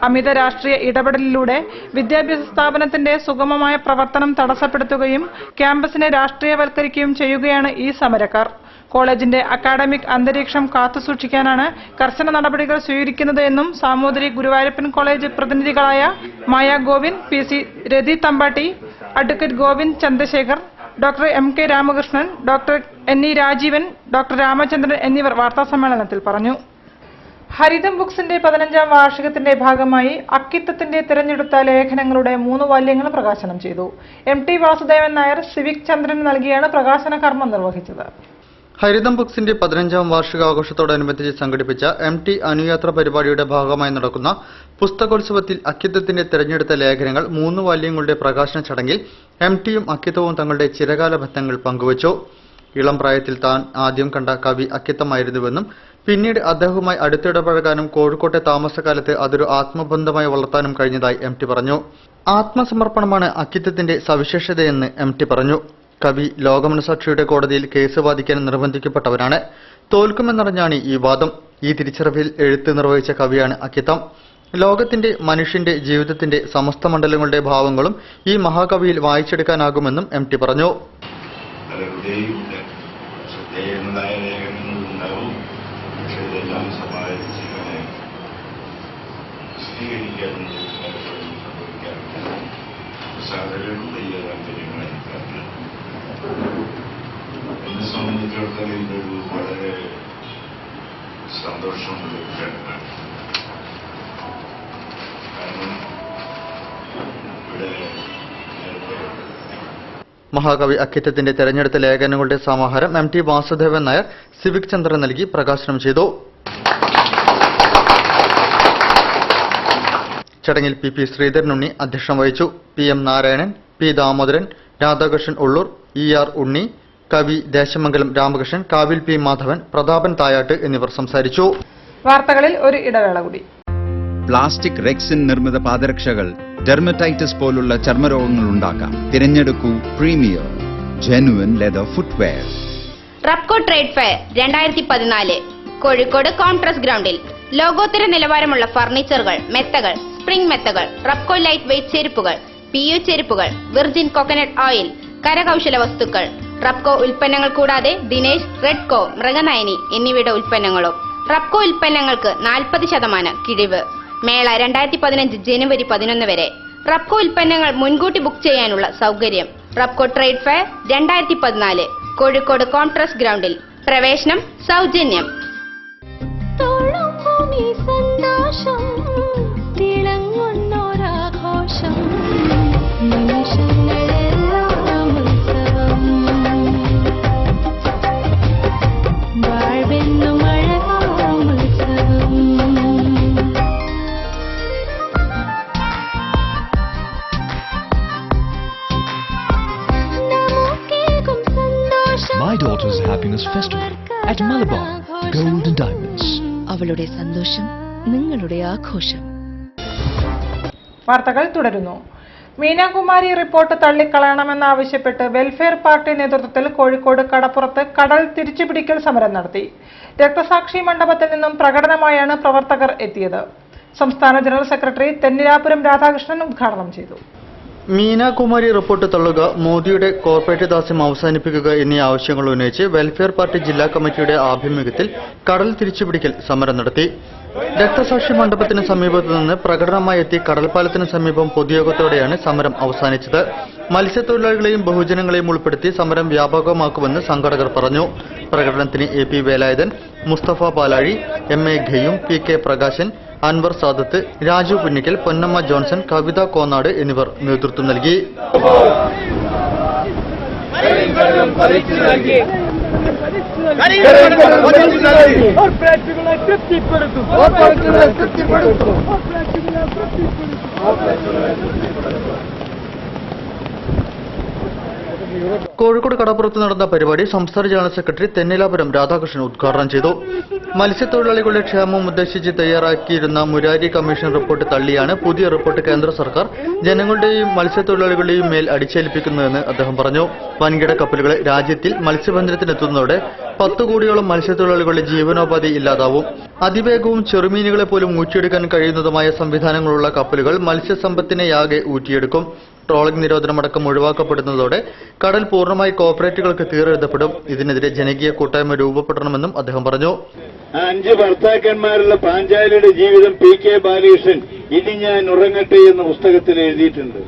അമിത രാഷ്ട്രീയ ഇടപെടലിലൂടെ വിദ്യാഭ്യാസ സ്ഥാപനത്തിന്റെ സുഗമമായ പ്രവർത്തനം തടസ്സപ്പെടുത്തുകയും ക്യാമ്പസിനെ രാഷ്ട്രീയവൽക്കരിക്കുകയും ചെയ്യുകയാണ് ഈ സമരക്കാർ. കോളേജിന്റെ അക്കാഡമിക് അന്തരീക്ഷം കാത്തുസൂക്ഷിക്കാനാണ് കർശന നടപടികൾ സ്വീകരിക്കുന്നത് എന്നും സാമൂതിരി ഗുരുവായൂരപ്പൻ കോളേജ് പ്രതിനിധികളായ Maya Govind, PC Rathi Thampatti, advocate Govind Chandrasekhar, doctor MK Ramakrishnan, doctor NE Rajeevan, doctor Ramachandran എന്നിവർ വാർത്താസമ്മേളനത്തിൽ പറഞ്ഞു. ഹരിതം ബുക്സിന്റെ 15ാം വാർഷികത്തിന്റെ ഭാഗമായി അക്കിത്തത്തിന്റെ തിരഞ്ഞെടുത്ത ലേഖനങ്ങളുടെ 3 വാല്യങ്ങൾ പ്രകാശനം ചെയ്തു. MT വാസുദേവൻ നായർ, സിവിക് ചന്ദ്രൻ നൽകിയാണ് പ്രകാശന കർമ്മം നിർവഹിച്ചത്. ഹരിതം ബുക്സിന്റെ 15ാം വാർഷികാഘോഷത്തോടനുബന്ധിച്ച് സംഘടിപ്പിച്ച MT അനുയാത്ര പരിപാടിയുടെ ഭാഗമായി നടക്കുന്ന പുസ്തകോത്സവത്തിൽ അക്കിത്തത്തിന്റെ തിരഞ്ഞെടുത്ത ലേഖനങ്ങൾ 3 വാല്യങ്ങളുടെ പ്രകാശന ചടങ്ങിൽ MTയും അക്കിത്തവും തങ്ങളുടെ ചിരകാല ബന്ധങ്ങൾ പങ്കുവച്ചു. ഇളം പ്രായത്തിൽ താൻ ആദ്യം കണ്ട കവി അക്കിത്തമായിരുന്നുവെന്നും പിന്നീട് അദ്ദേഹവുമായി അടുത്തിടപഴകാനും കോഴിക്കോട്ടെ താമസകാലത്ത് അതൊരു ആത്മബന്ധമായി വളർത്താനും കഴിഞ്ഞതായി MT പറഞ്ഞു. ആത്മസമർപ്പണമാണ് അക്കിത്തത്തിന്റെ സവിശേഷതയെന്ന് MT പറഞ്ഞു. കവി ലോകമനസാക്ഷിയുടെ കോടതിയിൽ കേസ് വാദിക്കാൻ നിർബന്ധിക്കപ്പെട്ടവരാണ്. തോൽക്കുമെന്നറിഞ്ഞാണ് ഈ വാദം. ഈ തിരിച്ചറിവിൽ എഴുത്ത് നിർവഹിച്ച കവിയാണ് അക്കിത്തം. ലോകത്തിന്റെ, മനുഷ്യന്റെ ജീവിതത്തിന്റെ സമസ്ത മണ്ഡലങ്ങളുടെ ഭാവങ്ങളും ഈ മഹാകവിയിൽ വായിച്ചെടുക്കാനാകുമെന്നും MT പറഞ്ഞു. എന്നെ സംബന്ധിച്ചിടത്തോളം ഇതൊരു വളരെ സന്തോഷമുള്ള ഘട്ടമാണ്. കാരണം ഇവിടെ മഹാകവി അക്കിത്തത്തിന്റെ തെരഞ്ഞെടുത്ത ലേഖനങ്ങളുടെ സമാഹാരം MT വാസുദേവൻ നായർ, സിവിക് ചന്ദ്രൻ നൽകി പ്രകാശനം ചെയ്തു. ചടങ്ങിൽ PP ശ്രീധരനുണ്ണി അധ്യക്ഷം വഹിച്ചു. PM Narayanan, P Damodaran, Radhakrishnan Ulloor, ER ഉണ്ണി, കവി ദേശമംഗലം രാമകൃഷ്ണൻ, കാവിൽ P മാധവൻ, പ്രതാപൻ തായാട്ട് എന്നിവർ സംസാരിച്ചു. വാർത്തകളിൽ ഒരു ഇടവേള കൂടി. പ്ലാസ്റ്റിക് റെക്സിൻ നിർമ്മിത പാദരക്ഷകൾ ഡെർമറ്റൈറ്റിസ് പോലുള്ള ചർമ്മരോഗങ്ങൾ ഉണ്ടാക്കാം. തിരഞ്ഞെടുക്കൂ premier genuine leather footwear. Rubco trade fair 2014 Kozhikode Congress ഗ്രൗണ്ടിൽ ലോകോത്തര നിലവാരമുള്ള ഫർണിച്ചറുകൾ, മെത്തകൾ, സ്പ്രിംഗ് മെത്തകൾ, റബ്കോ ലൈറ്റ് വെയ്റ്റ് ചെരുപ്പുകൾ, PU ചെരുപ്പുകൾ, വിർജിൻ കോക്കനട്ട് ഓയിൽ, കരകൗശല വസ്തുക്കൾ, റബ്കോ ഉൽപ്പന്നങ്ങൾ കൂടാതെ ദിനേശ്, റെഡ്കോ, മൃഗനയനി എന്നിവയുടെ ഉൽപ്പന്നങ്ങളും. റബ്കോ ഉൽപ്പന്നങ്ങൾക്ക് 40% കിഴിവ്. മേള 2015 ജനുവരി 11 വരെ. റബ്കോ ഉൽപ്പന്നങ്ങൾ മുൻകൂട്ടി ബുക്ക് ചെയ്യാനുള്ള സൗകര്യം. റബ്കോ ട്രേഡ് ഫെയർ 2014 കോഴിക്കോട് കോൺഗ്രസ് ഗ്രൗണ്ടിൽ. പ്രവേശനം സൗജന്യം. ഞങ്ങളുടെ സന്തോഷം, നിങ്ങളുടെ ആഘോഷം. വാർത്തകൾ തുടരുന്നു. മീനാകുമാരി റിപ്പോർട്ട് തള്ളിക്കളയണമെന്നാവശ്യപ്പെട്ട് വെൽഫെയർ പാർട്ടി നേതൃത്വത്തിൽ കോഴിക്കോട് കടപ്പുറത്ത് കടൽ തിരിച്ചുപിടിക്കൽ സമരം നടത്തി. രക്തസാക്ഷി മണ്ഡപത്തിൽ നിന്നും പ്രകടനമായാണ് പ്രവർത്തകർ എത്തിയത്. സംസ്ഥാന ജനറൽ സെക്രട്ടറി തെന്നിലാപുരം രാധാകൃഷ്ണൻ ഉദ്ഘാടനം ചെയ്തു. മീനാകുമാരി റിപ്പോർട്ട് തള്ളുക, മോദിയുടെ കോർപ്പറേറ്റ് ദാസ്യം അവസാനിപ്പിക്കുക എന്നീ ആവശ്യങ്ങൾ ഉന്നയിച്ച് വെൽഫെയർ പാർട്ടി ജില്ലാ കമ്മിറ്റിയുടെ ആഭിമുഖ്യത്തിൽ കടൽ തിരിച്ചുപിടിക്കൽ സമരം നടത്തി. രക്തസാക്ഷി മണ്ഡപത്തിന് സമീപത്തു നിന്ന് പ്രകടനമായി എത്തി കടൽപ്പാലത്തിന് സമീപം പൊതുയോഗത്തോടെയാണ് സമരം അവസാനിച്ചത്. മത്സ്യത്തൊഴിലാളികളെയും ബഹുജനങ്ങളെയും ഉൾപ്പെടുത്തി സമരം വ്യാപകമാക്കുമെന്ന് സംഘാടകർ പറഞ്ഞു. പ്രകടനത്തിന് AP Velayudhan, Musthafa Palazhi, MA Khayyum, PK Prakashan, Anwar Sadath, Raju Punnikkal, Ponnamma Johnson, Kavitha Konnad എന്നിവർ നേതൃത്വം നൽകി. കോഴിക്കോട് കടപ്പുറത്ത് നടന്ന പരിപാടി സംസ്ഥാന ജനറൽ സെക്രട്ടറി തെന്നിലാപുരം രാധാകൃഷ്ണൻ ഉദ്ഘാടനം ചെയ്തു. മത്സ്യത്തൊഴിലാളികളുടെ ക്ഷേമം ഉദ്ദേശിച്ച് തയ്യാറാക്കിയിരുന്ന മുരാരി കമ്മീഷൻ റിപ്പോർട്ട് തള്ളിയാണ് പുതിയ റിപ്പോർട്ട് കേന്ദ്ര സർക്കാർ ജനങ്ങളുടെയും മത്സ്യത്തൊഴിലാളികളുടെയും മേൽ അടിച്ചേൽപ്പിക്കുന്നതെന്ന് അദ്ദേഹം പറഞ്ഞു. വൻകിട കപ്പലുകൾ രാജ്യത്തിൽ മത്സ്യബന്ധനത്തിനെത്തുന്നതോടെ 10 കോടിയോളം മത്സ്യത്തൊഴിലാളികളുടെ ജീവനോപാധി ഇല്ലാതാവും. അതിവേഗവും ചെറുമീനുകളെ പോലും ഊറ്റിയെടുക്കാൻ കഴിയുന്നതുമായ സംവിധാനങ്ങളുള്ള കപ്പലുകൾ മത്സ്യസമ്പത്തിനെയാകെ ഊറ്റിയെടുക്കും. ട്രോളിംഗ് നിരോധനമടക്കം ഒഴിവാക്കപ്പെടുന്നതോടെ കടൽ പൂർണ്ണമായി കോർപ്പറേറ്റുകൾക്ക് തീരെഴുതപ്പെടും. ഇതിനെതിരെ ജനകീയ കൂട്ടായ്മ രൂപപ്പെടണമെന്നും അദ്ദേഹം പറഞ്ഞു. 5 ഭർത്താക്കന്മാരുള്ള പാഞ്ചാലിയുടെ ജീവിതം PK ബാലകൃഷ്ണൻ ഇനി ഞാൻ ഉറങ്ങട്ടെ എന്ന പുസ്തകത്തിൽ എഴുതിയിട്ടുണ്ട്.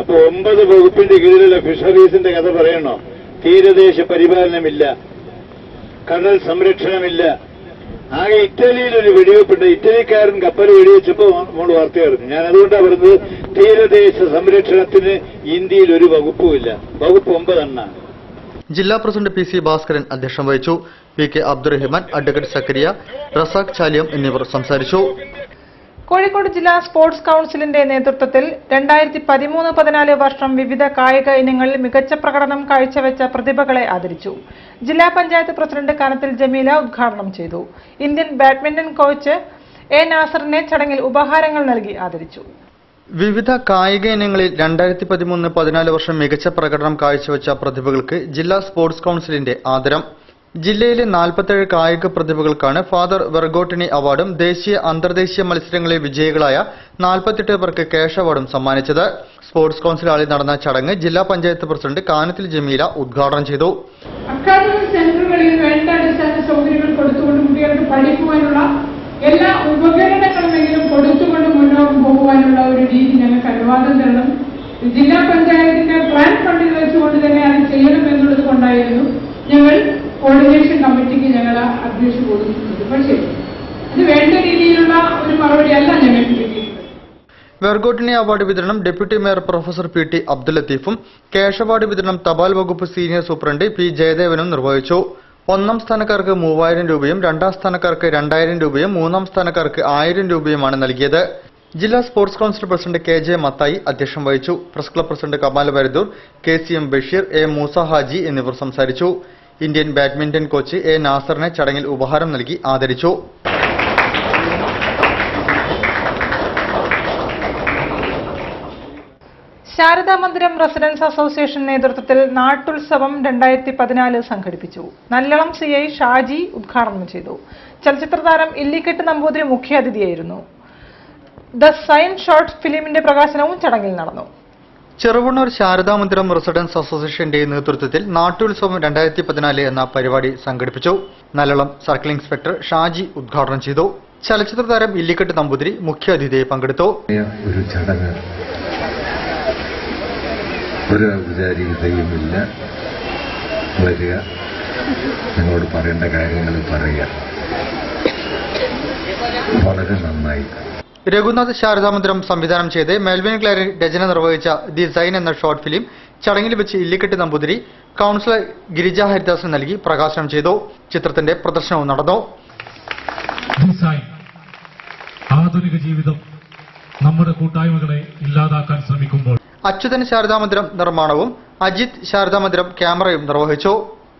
അപ്പൊ 9 വകുപ്പിന്റെ കീഴിലുള്ള ഫിഷറീസിന്റെ കഥ പറയണോ? തീരദേശ പരിപാലനമില്ല, കടൽ സംരക്ഷണമില്ല. ആകെ ഇറ്റലിയിലൊരു വെടിവെപ്പുണ്ട്. ഇറ്റലിക്കാരൻ കപ്പൽ വെടിവെച്ചപ്പോ നമ്മൾ വാർത്ത അറിഞ്ഞു. ഞാൻ അതുകൊണ്ടാണ് പറഞ്ഞത്, തീരദേശ സംരക്ഷണത്തിന് ഇന്ത്യയിൽ ഒരു വകുപ്പുമില്ല. വകുപ്പ് 9 എണ്ണ. ജില്ലാ പ്രസിഡന്റ് PC ഭാസ്കരൻ അധ്യക്ഷം വഹിച്ചു. PK അബ്ദുറഹിമാൻ, അഡ്വക്കേറ്റ് സക്കരിയ, റസാഖ് ചാലിയം എന്നിവർ സംസാരിച്ചു. കോഴിക്കോട് ജില്ലാ സ്പോർട്സ് കൌൺസിലിന്റെ നേതൃത്വത്തിൽ 2013-14 വർഷം വിവിധ കായിക ഇനങ്ങളിൽ മികച്ച പ്രകടനം കാഴ്ചവെച്ച പ്രതിഭകളെ ആദരിച്ചു. ജില്ലാ പഞ്ചായത്ത് പ്രസിഡന്റ് കനത്തിൽ ജമീല ഉദ്ഘാടനം ചെയ്തു. ഇന്ത്യൻ ബാഡ്മിന്റൺ കോച്ച് A നാസറിനെ ചടങ്ങിൽ ഉപഹാരങ്ങൾ നൽകി ആദരിച്ചു. വിവിധ കായിക ഇനങ്ങളിൽ 2013-14 വർഷം മികച്ച പ്രകടനം കാഴ്ചവെച്ച പ്രതിഭകൾക്ക് ജില്ലാ സ്പോർട്സ് കൌൺസിലിന്റെ ആദരം. ജില്ലയിലെ 47 കായിക പ്രതിഭകൾക്കാണ് ഫാദർ വെർഗോട്ടിനി അവാർഡും ദേശീയ അന്തർദേശീയ മത്സരങ്ങളിലെ വിജയികളായ 48 പേർക്ക് ക്യാഷ് അവാർഡും സമ്മാനിച്ചത്. സ്പോർട്സ് കൌൺസിൽ ഹാളിൽ നടന്ന ചടങ്ങ് ജില്ലാ പഞ്ചായത്ത് പ്രസിഡന്റ് കാനത്തിൽ ജമീല ഉദ്ഘാടനം ചെയ്തു. അക്കാദമിക് സെന്ററുകളിൽ വേണ്ട അടിസ്ഥാന സൗകര്യങ്ങൾ കൊടുത്തുകൊണ്ട് കുട്ടികൾക്ക് പഠിക്കുവാനുള്ള എല്ലാ ഉപകരണങ്ങളുമെങ്കിലും കൊടുത്തുകൊണ്ട് മുന്നോട്ട് പോകുവാനുള്ള ഒരു രീതി ഞങ്ങൾക്ക് അനുവാദം തരണം. ജില്ലാ പഞ്ചായത്തിന്റെ പ്ലാൻ ഫണ്ടിൽ വെച്ചുകൊണ്ട് തന്നെ അത് ചെയ്യണം എന്നുള്ളത് കൊണ്ടായിരുന്നു ഞങ്ങൾ കോർഡിനേഷൻ കമ്മിറ്റിക്ക് ഞങ്ങൾ അപേക്ഷ കൊടുത്തിട്ടുണ്ട്. പക്ഷേ ഇത് വേണ്ട രീതിയിലുള്ള ഒരു മറുപടി അല്ല ഞങ്ങൾക്ക് കിട്ടിയിട്ടുള്ളത്. വെർഗോട്ടിനി അവാർഡ് വിതരണം deputy mayor professor PT Abdul ലത്തീഫും ക്യാഷ് അവാർഡ് വിതരണം തപാൽ വകുപ്പ് സീനിയർ സൂപ്രണ്ട് P ജയദേവനും നിർവഹിച്ചു. 1ാം സ്ഥാനക്കാർക്ക് 3000 രൂപയും 2ാം സ്ഥാനക്കാർക്ക് 2000 രൂപയും 3ാം സ്ഥാനക്കാർക്ക് 1000 രൂപയുമാണ് നൽകിയത്. ജില്ലാ sports council president KJ Mathai അധ്യക്ഷം വഹിച്ചു. Press club president Kamal Varadoor, KCM Basheer, A Moosa Haji എന്നിവർ സംസാരിച്ചു. ഇന്ത്യൻ ബാഡ്മിന്റൺ കോച്ച് A നാസറിനെ ചടങ്ങിൽ ഉപഹാരം നൽകി ആദരിച്ചു. ശാരദാ മന്ദിരം റെസിഡൻസ് അസോസിയേഷൻ നേതൃത്വത്തിൽ നാട്ടുത്സവം 2014 സംഘടിപ്പിച്ചു. നല്ലളം CI ഷാജി ഉദ്ഘാടനം ചെയ്തു. ചലച്ചിത്ര താരം ഇല്ലിക്കെട്ട് നമ്പൂതിരി മുഖ്യാതിഥിയായിരുന്നു. ദ സൈൻ ഷോർട്ട് ഫിലിമിന്റെ പ്രകാശനവും ചടങ്ങിൽ നടന്നു. ചെറുവണ്ണൂർ ശാരദാ മന്ദിരം റെസിഡൻസ് അസോസിയേഷന്റെ നേതൃത്വത്തിൽ നാട്ടുത്സവം 2014 എന്ന പരിപാടി സംഘടിപ്പിച്ചു. നല്ലളം സർക്കിൾ ഇൻസ്പെക്ടർ ഷാജി ഉദ്ഘാടനം ചെയ്തു. ചലച്ചിത്ര താരം ഇല്ലിക്കെട്ട് നമ്പൂതിരി മുഖ്യാതിഥിയായി പങ്കെടുത്തു. ഒരു ചടങ്ങ്, ഒരു ഔപചാരികതയുമില്ല. വരിക, നിങ്ങളോട് പറയേണ്ട കാര്യങ്ങൾ പറയുക. വളരെ നന്നായി. രഘുനാഥ് ശാരദാ മന്ദിരം സംവിധാനം ചെയ്ത് മെൽവിൻ ക്ലാരി രചന നിർവഹിച്ച ദി സൈൻ എന്ന ഷോർട്ട് ഫിലിം ചടങ്ങിൽ വെച്ച് ഇല്ലിക്കെട്ട് നമ്പൂതിരി കൌൺസിലർ ഗിരിജ ഹരിദാസിന് നൽകി പ്രകാശനം ചെയ്തു. ചിത്രത്തിന്റെ പ്രദർശനവും നടന്നു. ആധുനിക ജീവിതം നമ്മുടെ കൂട്ടായ്മകളെ ഇല്ലാതാക്കാൻ ശ്രമിക്കുമ്പോൾ അച്യുതൻ ശാരദാ മന്ദിരം നിർമ്മാണവും അജിത് ശാരദാ മന്ദിരം ക്യാമറയും നിർവഹിച്ചു.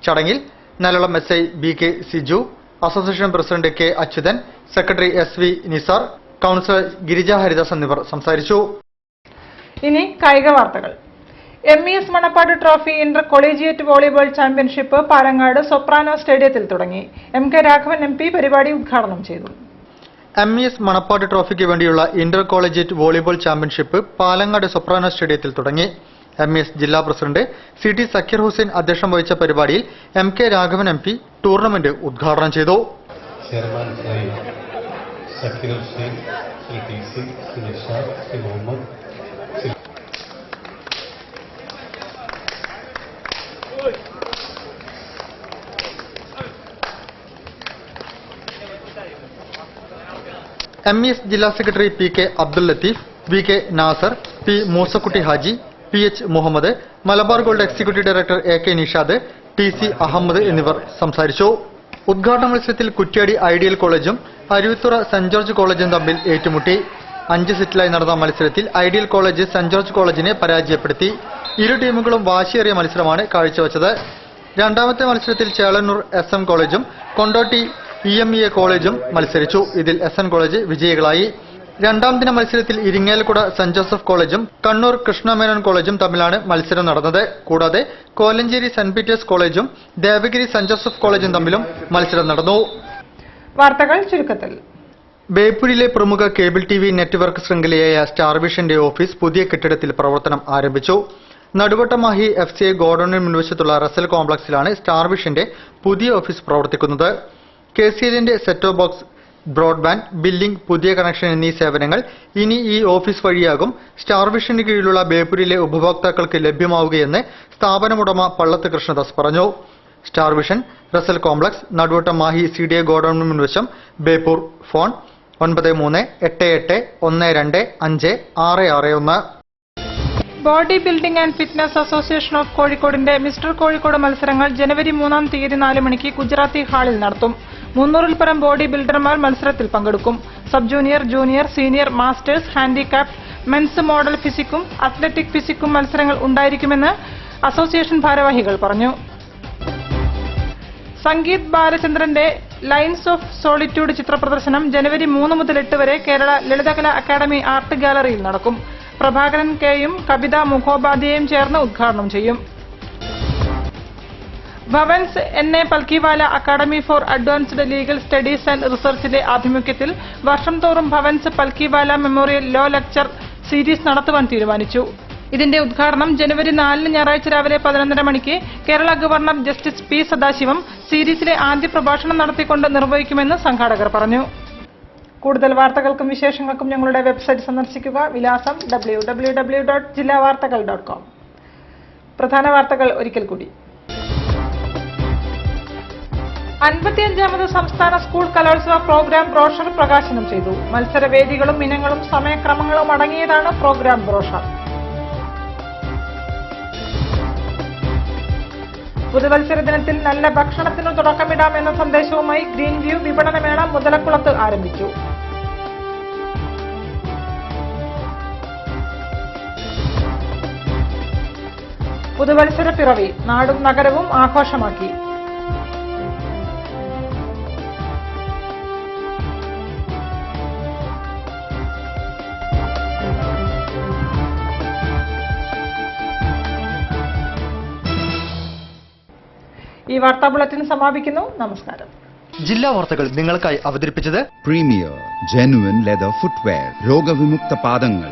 ചടങ്ങിൽ Nallalam SI BK Siju, association president K Achuthan, secretary SV Nisar, councillor Girija Haridas എന്നിവർ സംസാരിച്ചു. ഇനി കായിക വാർത്തകൾ. MES Manappad trophy inter collegiate volleyball championship Palangad Soprano സ്റ്റേഡിയത്തിൽ തുടങ്ങി. MK രാഘവൻ MP പരിപാടി ഉദ്ഘാടനം ചെയ്തു. MES മണപ്പാട് ട്രോഫിക്ക് വേണ്ടിയുള്ള inter collegiate volleyball championship Palangad Soprano സ്റ്റേഡിയത്തിൽ തുടങ്ങി. MES ജില്ലാ പ്രസിഡന്റ് CT സക്കീർ ഹുസൈൻ അധ്യക്ഷം വഹിച്ച പരിപാടിയിൽ MK രാഘവൻ MP ടൂർണമെന്റ് ഉദ്ഘാടനം ചെയ്തു. MES ജില്ലാ secretary PK Abdul Latheef, VK Nasar, P Moosakutty Haji, PH Muhammad, Malabar Gold executive director AK Nishad, TC Ahammed എന്നിവർ സംസാരിച്ചു. ഉദ്ഘാടന മത്സരത്തിൽ കുറ്റ്യാടി ഐഡിയൽ കോളേജും അരുവിത്തുറ സെന്റ് ജോർജ് കോളേജും തമ്മിൽ ഏറ്റുമുട്ടി. 5 സെറ്റിലായി നടന്ന മത്സരത്തിൽ ഐഡിയൽ കോളേജ് സെന്റ് ജോർജ് കോളേജിനെ പരാജയപ്പെടുത്തി. ഇരു ടീമുകളും വാശിയേറിയ മത്സരമാണ് കാഴ്ചവെച്ചത്. രണ്ടാമത്തെ മത്സരത്തിൽ ചേളന്നൂർ SM കോളേജും കൊണ്ടോട്ടി EMEA കോളേജും മത്സരിച്ചു. ഇതിൽ SN കോളേജ് വിജയികളായി. രണ്ടാം ദിന മത്സരത്തിൽ ഇരിങ്ങാലക്കുട സെന്റ് ജോസഫ് കോളേജും കണ്ണൂർ കൃഷ്ണമേനോൻ കോളേജും തമ്മിലാണ് മത്സരം നടന്നത്. കൂടാതെ കോലഞ്ചേരി സെന്റ് പീറ്റേഴ്സ് കോളേജും ദേവഗിരി സെന്റ് ജോസഫ് കോളേജും തമ്മിലും മത്സരം നടന്നു. വാർത്തകൾ ചുരുക്കത്തിൽ. ബേപ്പൂരിലെ പ്രമുഖ കേബിൾ TV നെറ്റ്വർക്ക് ശൃംഖലയായ സ്റ്റാർ വിഷന്റെ ഓഫീസ് പുതിയ കെട്ടിടത്തിൽ പ്രവർത്തനം ആരംഭിച്ചു. നടുവട്ടമാഹി FCI ഗോഡൌണിന് മുൻവശത്തുള്ള റസൽ കോംപ്ലക്സിലാണ് സ്റ്റാർ വിഷന്റെ പുതിയ ഓഫീസ് പ്രവർത്തിക്കുന്നത്. KCLന്റെ set of box, broadband, billing, പുതിയ കണക്ഷൻ എന്നീ സേവനങ്ങൾ ഇനി ഈ ഓഫീസ് വഴിയാകും സ്റ്റാർ വിഷന് കീഴിലുള്ള ബേപ്പൂരിലെ ഉപഭോക്താക്കൾക്ക് ലഭ്യമാവുകയെന്ന് സ്ഥാപനമുടമ പള്ളത്ത് കൃഷ്ണദാസ് പറഞ്ഞു. Star vision Russell complex, Naduvattam Mahi CDA ഗോഡൌണിന് മുൻവശം, Beypore. Phone 9388125661. Body building and fitness association of കോഴിക്കോടിന്റെ മിസ്റ്റർ കോഴിക്കോട് മത്സരങ്ങൾ ജനുവരി 3-ാം തീയതി 4 മണിക്ക് ഗുജറാത്തി ഹാളിൽ നടത്തും. 300-ൽ പരം ബോഡി ബിൽഡർമാർ മത്സരത്തിൽ പങ്കെടുക്കും. Sub junior, junior, senior, masters, handicapped, men's model ഫിസിക്കും അത്ലറ്റിക് ഫിസിക്കും മത്സരങ്ങൾ ഉണ്ടായിരിക്കുമെന്ന് അസോസിയേഷൻ ഭാരവാഹികൾ പറഞ്ഞു. സംഗീത് ബാലചന്ദ്രന്റെ ലൈൻസ് ഓഫ് സോളിറ്റ്യൂഡ് ചിത്രപ്രദർശനം ജനുവരി 3 മുതൽ 8 വരെ കേരള ലളിതകലാ അക്കാദമി ആർട്ട് ഗാലറിയിൽ നടക്കും. പ്രഭാകരൻ കെയും കവിത മുഖോപാധ്യായും ചേർന്ന് ഉദ്ഘാടനം ചെയ്യും. Bhavan's NA Palkhivala academy for advanced legal studies and റിസർച്ചിന്റെ ആഭിമുഖ്യത്തിൽ വർഷം തോറും Bhavan's Palkhivala memorial law lecture series നടത്തുവാൻ തീരുമാനിച്ചു. ഇതിന്റെ ഉദ്ഘാടനം ജനുവരി 4 ഞായറാഴ്ച രാവിലെ 11:30 മണിക്ക് Kerala governor justice P Sathasivam സീരീസിലെ ആദ്യ പ്രഭാഷണം നടത്തിക്കൊണ്ട് നിർവഹിക്കുമെന്ന് സംഘാടകർ പറഞ്ഞു. കൂടുതൽ വാർത്തകൾക്കും വിശേഷങ്ങൾക്കും ഞങ്ങളുടെ വെബ്സൈറ്റ് സന്ദർശിക്കുക. വിലാസം www.jillavartakal.com. പ്രധാന വാർത്തകൾ ഒരിക്കൽ കൂടി. 55ാമത് സംസ്ഥാന സ്കൂൾ കലോത്സവ പ്രോഗ്രാം ബ്രോഷർ പ്രകാശനം ചെയ്തു. മത്സരവേദികളും ഇനങ്ങളും സമയക്രമങ്ങളും അടങ്ങിയതാണ് പ്രോഗ്രാം ബ്രോഷർ. പുതുവത്സര ദിനത്തിൽ നല്ല ഭക്ഷണത്തിനു തുടക്കമിടാം എന്ന സന്ദേശവുമായി ഗ്രീൻ വ്യൂ വിപണനമേള മുതലക്കുളത്ത് ആരംഭിച്ചു. പുതുവത്സര പിറവി നാടും നഗരവും ആഘോഷമാക്കി. ഈ വാർത്താ ബുള്ളറ്റിൻ സമാപിക്കുന്നു. നമസ്കാരം. ജില്ലാ വാർത്തകൾ നിങ്ങൾക്കായി അവതരിപ്പിച്ചത് പ്രീമിയർ ജെനുവിൻ ലെതർ ഫുട്വെയർ, രോഗവിമുക്ത പാദങ്ങൾ.